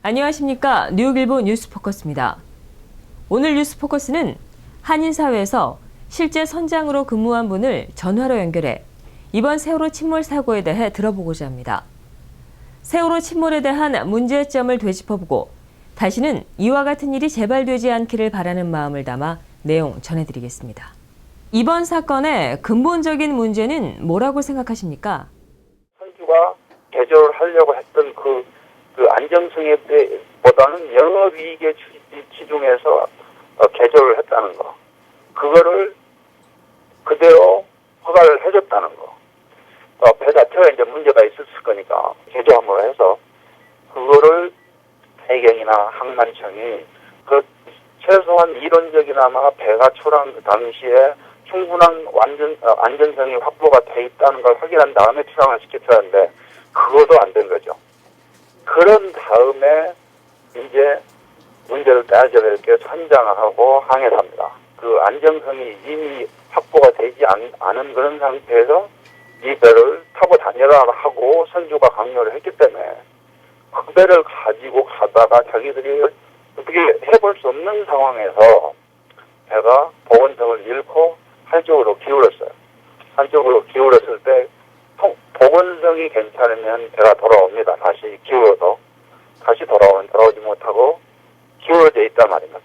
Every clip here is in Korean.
안녕하십니까. 뉴욕일보 뉴스포커스입니다. 오늘 뉴스포커스는 한인사회에서 실제 선장으로 근무한 분을 전화로 연결해 이번 세월호 침몰 사고에 대해 들어보고자 합니다. 세월호 침몰에 대한 문제점을 되짚어보고 다시는 이와 같은 일이 재발되지 않기를 바라는 마음을 담아 내용 전해드리겠습니다. 이번 사건의 근본적인 문제는 뭐라고 생각하십니까? 선주가 개조를 하려고 했던 그 안정성에 보다는 영업이익에 치중해서 개조를 했다는 거. 그거를 그대로 허가를 해줬다는 거. 배 자체가 이제 문제가 있었을 거니까 개조함으로 해서 그거를 해경이나 항만청이 그 최소한 이론적이나마 배가 초라한 그 당시에 충분한 안전성이 확보가 돼 있다는 걸 확인한 다음에 출항을 시켰어야 하는데 그것도 안 된 거죠. 그런 다음에 이제 문제를 따져볼 게 선장하고 항해사입니다. 그 안정성이 이미 확보가 되지 않은 그런 상태에서 이 배를 타고 다니라 하고 선주가 강요를 했기 때문에 그 배를 가지고 가다가 자기들이 어떻게 해볼 수 없는 상황에서 배가 보건성을 잃고 한쪽으로 기울었어요. 한쪽으로 기울었을 때 보건성이 괜찮으면 배가 돌아옵니다. 다시 기울어도. 다시 돌아오지 못하고 기울어져 있단 말입니다.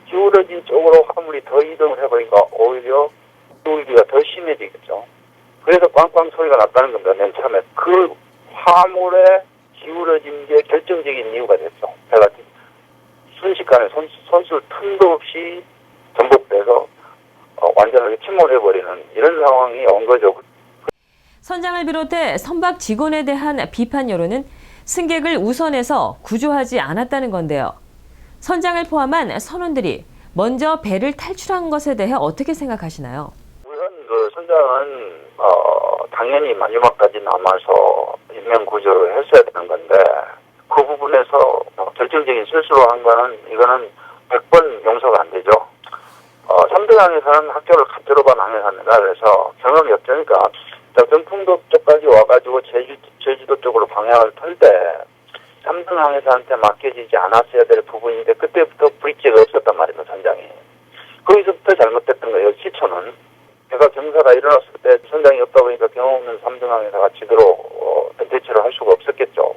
기울어진 쪽으로 화물이 더 이동을 해버리니까 오히려 기울기가 더 심해지겠죠. 그래서 꽝꽝 소리가 났다는 겁니다. 맨 처음에. 그 화물의 기울어진 게 결정적인 이유가 됐죠. 배가 순식간에 손쓸 틈도 없이 전복돼서 완전하게 침몰해버리는 이런 상황이 온 거죠. 선장을 비롯해 선박 직원에 대한 비판 여론은 승객을 우선해서 구조하지 않았다는 건데요. 선장을 포함한 선원들이 먼저 배를 탈출한 것에 대해 어떻게 생각하시나요? 우선 그 선장은 당연히 마지막까지 남아서 인명 구조를 했어야 되는 건데 그 부분에서 결정적인 실수로 한 거는 이거는 100번 용서가 안 되죠. 3등 항해사는 학교를 가짜로 간 항해사입니다. 그래서 경험이 없으니까 경풍도 쪽까지 와가지고 제주도 쪽으로 방향을 틀 때 3등 항해사한테 맡겨지지 않았어야 될 부분인데 그때부터 브릿지가 없었단 말입니다. 선장이. 거기서부터 잘못됐던 거예요. 시초는. 배가 경사가 일어났을 때 선장이 없다 보니까 경험 없는 3등 항해사가 제대로 대처를 할 수가 없었겠죠.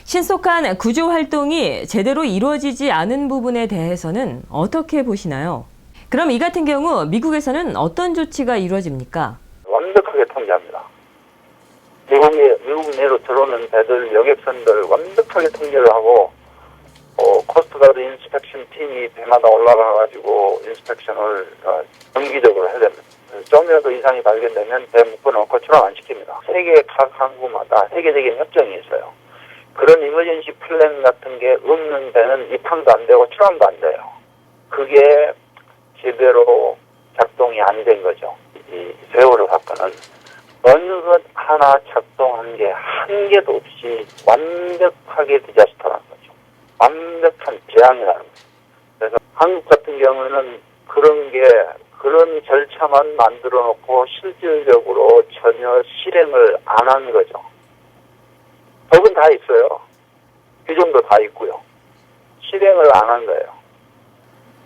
신속한 구조 활동이 제대로 이루어지지 않은 부분에 대해서는 어떻게 보시나요? 그럼 이 같은 경우 미국에서는 어떤 조치가 이루어집니까? 완벽하게 통제합니다. 미국 내로 들어오는 배들, 여객선들 완벽하게 통제를 하고 코스트가드 인스펙션 팀이 배마다 올라가가지고 인스펙션을 정기적으로 해야 됩니다. 좀이라도 이상이 발견되면 배 묶어놓고 출항 안 시킵니다. 세계 각 항구마다 세계적인 협정이 있어요. 그런 이머전시 플랜 같은 게 없는 배는 입항도 안 되고 출항도 안 돼요. 그게 제대로 작동이 안 된 거죠. 이 세월호 사건은 어느 것 하나 작동한 게 한 개도 없이 완벽하게 디자스터라는 거죠. 완벽한 재앙이라는 거죠. 그래서 한국 같은 경우는 그런 절차만 만들어 놓고 실질적으로 전혀 실행을 안 한 거죠. 법은 다 있어요. 규정도 다 있고요. 실행을 안 한 거예요.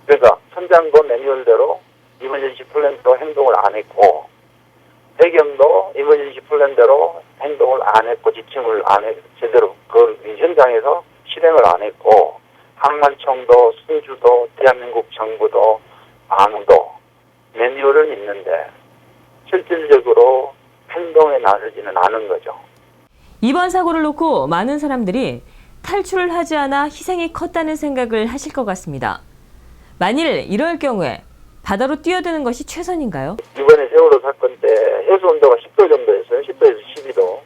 그러니까 선장도 매뉴얼대로 이머전시 플랜대로 행동을 안 했고 배경도 이머전시 플랜대로 행동을 안 했고 지침을 제대로 그 현장에서 실행을 안 했고 항만청도 승주도 대한민국 정부도 아무도 매뉴얼은 있는데 실질적으로 행동에 나서지는 않은 거죠. 이번 사고를 놓고 많은 사람들이 탈출을 하지 않아 희생이 컸다는 생각을 하실 것 같습니다. 만일 이럴 경우에 바다로 뛰어드는 것이 최선인가요? 이번에 세월호 사건 때 해수 온도가 10도 정도였어요. 10도에서 12도.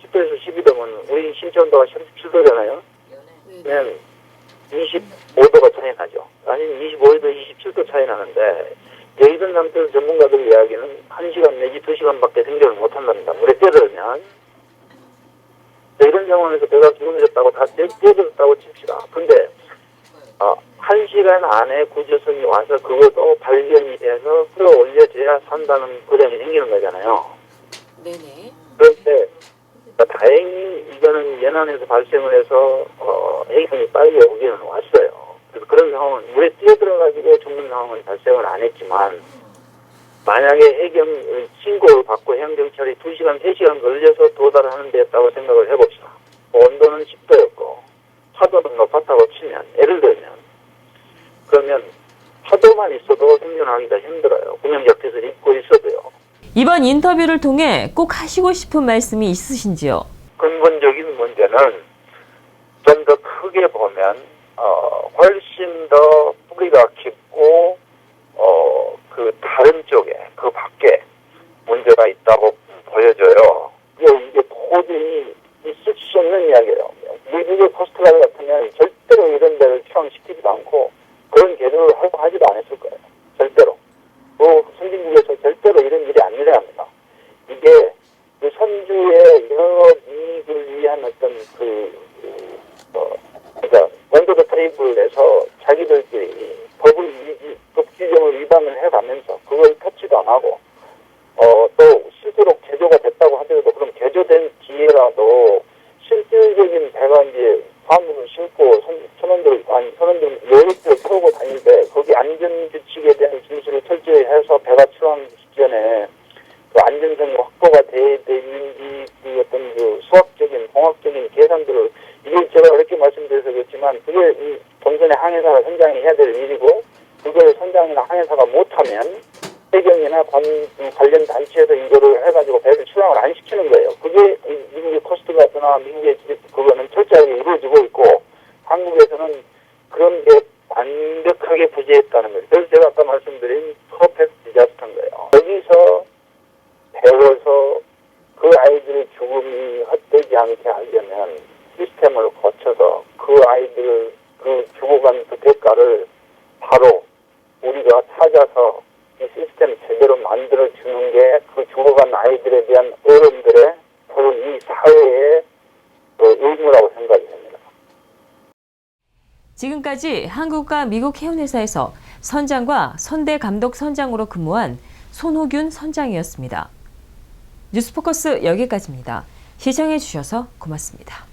10도에서 12도면 우리 신체 온도가 17도잖아요. 그냥 25도가 차이 나죠. 아니면 25에서 27도 차이 나는데 이런 상태에서 전문가들 이야기는 1시간 내지 2시간밖에 생존을 못한답니다. 물에 뛰어들면. 이런 상황에서 배가 기울어졌다고 다 뛰어들었다고 칩시다. 근데 1시간 안에 구조선이 와서 그것도 발견이 돼서 끌어올려져야 산다는 보장이 생기는 거잖아요. 네네. 그런데 다행히 이거는 연안에서 발생을 해서 해경이 빨리 오기는 왔어요. 그래서 그런 상황은 물에 뛰어들어가지고 죽는 상황은 발생을 안 했지만 만약에 해경 신고를 받고 해양경찰이 2시간, 3시간 걸려서 도달하는 데 했다고 생각을 해봅시다. 온도는 10도였고 파도는 높았다고 치면 예를 들면 그러면 파도만 있어도 생존하기가 힘들어요. 구명자켓을 입고 있어도요. 이번 인터뷰를 통해 꼭 하시고 싶은 말씀이 있으신지요? 근본적인 문제는 좀 더 크게 보면 훨씬 더 뿌리가 깊고 그 다른 쪽에 그 밖에 문제가 있다고 보여져요. 이게 도저히 있을 수 없는 이야기예요. 미국의 코스트가드 같으면 절대로 이런 데를 추앙시키지도 않고 그런 계획을 하고 하지도 않았을 거예요. 절대로. 또 선진국에서 절대로 이런 일이 안 일어납니다. 이게 그 선주의 영업 이익을 위한 어떤 그러니까 원더더 테이블에서 자기들끼리 법 규정을 위반을 해가면서 그걸 터치도 안 하고 또 실제로 개조가 됐다고 하더라도 그럼 개조된 뒤에라도 실질적인 배가 이제 화물을 싣고 선원들 여객들을 태우고 다닐 때 거기 안전규칙에 대한 준수를 철저히 해서 배가 출항 직전에 그 안전성이 확보가 돼야 되는지 그 어떤 그 수학적인 공학적인 계산들을 이걸 제가 그렇게 말씀드려서 그렇지만 그게 이 동선의 항해사가 선장이 해야 될 일이고 그걸 선장이나 항해사가 못하면 해경이나 관련 단체에서 이거를 해가지고 배를 출항을 안 시키는 거예요. 그게 미국의 코스트가드나 미국의 그거는 철저하게 이루어지고 있고 한국에서는 그런 게 완벽하게 부재했다는 거예요. 그래서 제가 아까 말씀드린 퍼펙트 디자스터인 거예요. 여기서 배워서 그 아이들의 죽음이 헛되지 않게 하려면 시스템을 거쳐서 그 아이들 그 죽어간 그 대가를 바로 우리가 찾아서 이 시스템 제대로 만들어주는 게 그 죽어간 아이들에 대한 어른들의 바로 이 사회의 의무라고 생각이 됩니다. 지금까지 한국과 미국 해운회사에서 선장과 선대 감독 선장으로 근무한 손호균 선장이었습니다. 뉴스포커스 여기까지입니다. 시청해 주셔서 고맙습니다.